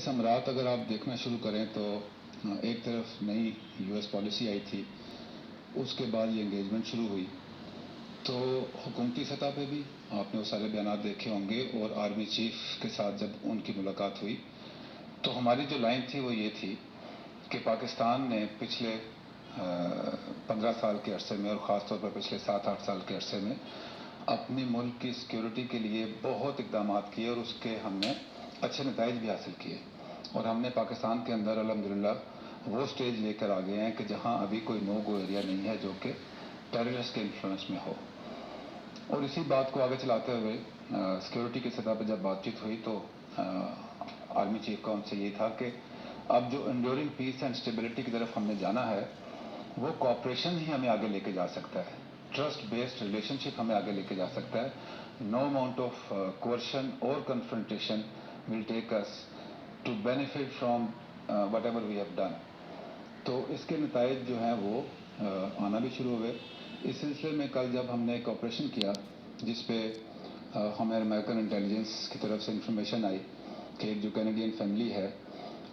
समरात अगर आप देखना शुरू करें तो एक तरफ नई यूएस पॉलिसी आई थी, उसके बाद ये इंगेजमेंट शुरू हुई। तो हुकूमती सतह पे भी आपने वो सारे बयान देखे होंगे, और आर्मी चीफ के साथ जब उनकी मुलाकात हुई तो हमारी जो लाइन थी वो ये थी कि पाकिस्तान ने पिछले 15 साल के अरसे में, और ख़ास तौर पर पिछले 7-8 साल के अरसे में अपनी मुल्क की सिक्योरिटी के लिए बहुत इक़दाम किए, और उसके हमने अच्छे नताइज भी हासिल किए। और हमने पाकिस्तान के अंदर अल्हम्दुलिल्लाह वो स्टेज लेकर आ गए हैं कि जहां अभी कोई नो गो एरिया नहीं है जो कि टेररिस्ट के इन्फ्लुएंस में हो। और इसी बात को आगे चलाते हुए सिक्योरिटी की सतह पर जब बातचीत हुई तो आर्मी चीफ का उनसे ये था कि अब जो इंड्योरिंग पीस एंड स्टेबिलिटी की तरफ हमने जाना है वो कोऑपरेशन ही हमें आगे लेके जा सकता है, ट्रस्ट बेस्ड रिलेशनशिप हमें आगे लेके जा सकता है। नो अमाउंट ऑफ कोर्शन और confrontation will take us to benefit from whatever we have done. तो इसके नताइज जो हैं वो आना भी शुरू हुए। इस सिलसिले में कल जब हमने एक ऑपरेशन किया जिसपे हमें अमेरिकन इंटेलिजेंस की तरफ से इंफॉर्मेशन आई कि एक जो कैनेडियन फैमिली है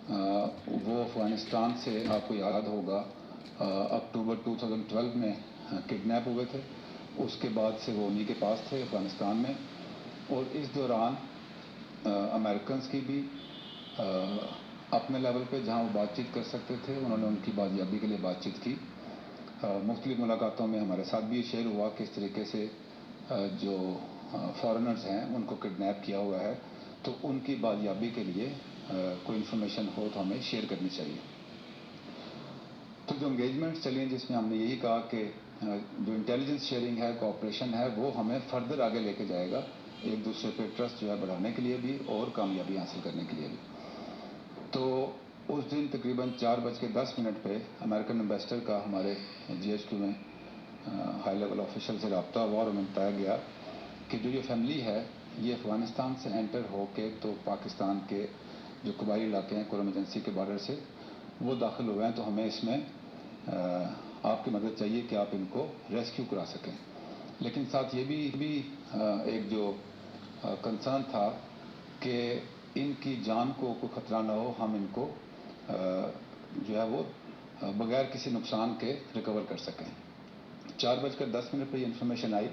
वो अफगानिस्तान से, आपको याद होगा, अक्टूबर 2012 में किडनैप हुए थे। उसके बाद से वो उन्हीं के पास थे अफगानिस्तान में, और इस दौरान अमेरिकन की भी अपने लेवल पे जहां वो बातचीत कर सकते थे उन्होंने उनकी बाजियाबी के लिए बातचीत की। मुख्तलिफ मुलाकातों में हमारे साथ भी ये शेयर हुआ कि इस तरीके से जो फॉरेनर्स हैं उनको किडनैप किया हुआ है, तो उनकी बाजियाबी के लिए कोई इन्फॉर्मेशन हो तो हमें शेयर करनी चाहिए। तो जो इंगेजमेंट्स चली हैं जिसमें हमने यही कहा कि जो इंटेलिजेंस शेयरिंग है, कोऑपरेशन है, वो हमें फर्दर आगे लेके जाएगा, एक दूसरे पे ट्रस्ट जो है बढ़ाने के लिए भी और कामयाबी हासिल करने के लिए भी। तो उस दिन तकरीबन 4:10 पे अमेरिकन एम्बेसडर का हमारे GHQ में हाई लेवल ऑफिशियल से रब्ता हुआ और हमें बताया गया कि जो ये फैमिली है ये अफ़गानिस्तान से एंटर होके तो पाकिस्तान के जो कबायली इलाके हैं कुरम एजेंसी के बॉर्डर से वो दाखिल हुए हैं, तो हमें इसमें आपकी मदद चाहिए कि आप इनको रेस्क्यू करा सकें। लेकिन साथ ये भी एक जो कंसर्न था कि इनकी जान को कोई ख़तरा ना हो, हम इनको जो है वो बगैर किसी नुकसान के रिकवर कर सकें। 4:10 पे ये इन्फॉर्मेशन आई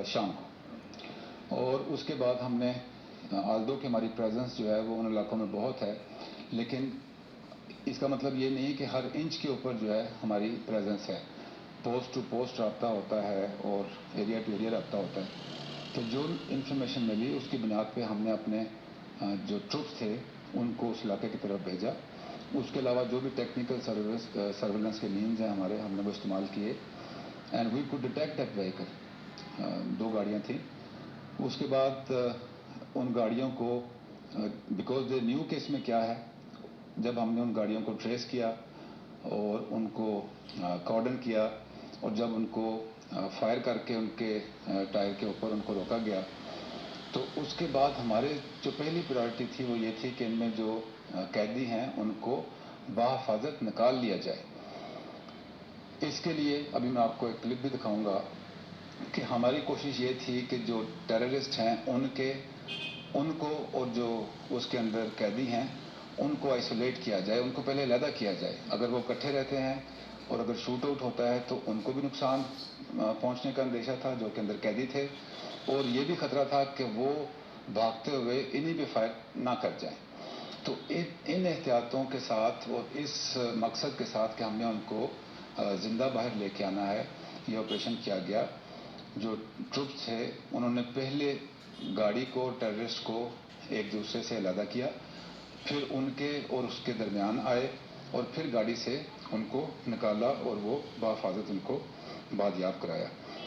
शाम को, और उसके बाद हमने आल्दो कि हमारी प्रेजेंस जो है वो उन इलाकों में बहुत है, लेकिन इसका मतलब ये नहीं कि हर इंच के ऊपर जो है हमारी प्रेजेंस है। पोस्ट टू पोस्ट रब्ता होता है और एरिया टू एरिया रब्ता होता है। तो जो इन्फॉर्मेशन मिली उसकी बुनियाद पे हमने अपने जो ट्रुप्स थे उनको उस इलाके की तरफ भेजा। उसके अलावा जो भी टेक्निकल सर्वेलेंस के मीन्स हैं हमारे, हमने वो इस्तेमाल किए, and we could detect that vehicle. 2 गाड़ियाँ थी। उसके बाद उन गाड़ियों को बिकॉज दे न्यू कि इसमें क्या है, जब हमने उन गाड़ियों को ट्रेस किया और उनको कॉर्डन किया, और जब उनको फायर करके उनके टायर के ऊपर उनको रोका गया, तो उसके बाद हमारे जो पहली प्रायोरिटी थी वो ये थी कि इनमें जो कैदी हैं उनको बाहिफाजत निकाल लिया जाए। इसके लिए अभी मैं आपको एक क्लिप भी दिखाऊंगा कि हमारी कोशिश ये थी कि जो टेररिस्ट हैं उनको और जो उसके अंदर कैदी हैं उनको आइसोलेट किया जाए, उनको पहले अलहदा किया जाए। अगर वो इकट्ठे रहते हैं और अगर शूट आउट होता है तो उनको भी नुकसान पहुंचने का अंदेशा था जो कि अंदर कैदी थे, और ये भी खतरा था कि वो भागते हुए इन्हीं पे फायर ना कर जाएं। तो इन एहतियातों के साथ और इस मकसद के साथ कि हमने उनको जिंदा बाहर लेके आना है, ये ऑपरेशन किया गया। जो ट्रुप्स थे उन्होंने पहले गाड़ी को, टेररिस्ट को एक दूसरे से अलहदा किया, फिर उनके और उसके दरमियान आए और फिर गाड़ी से उनको निकाला और वो बाहिफाजत उनको बाजियाब कराया।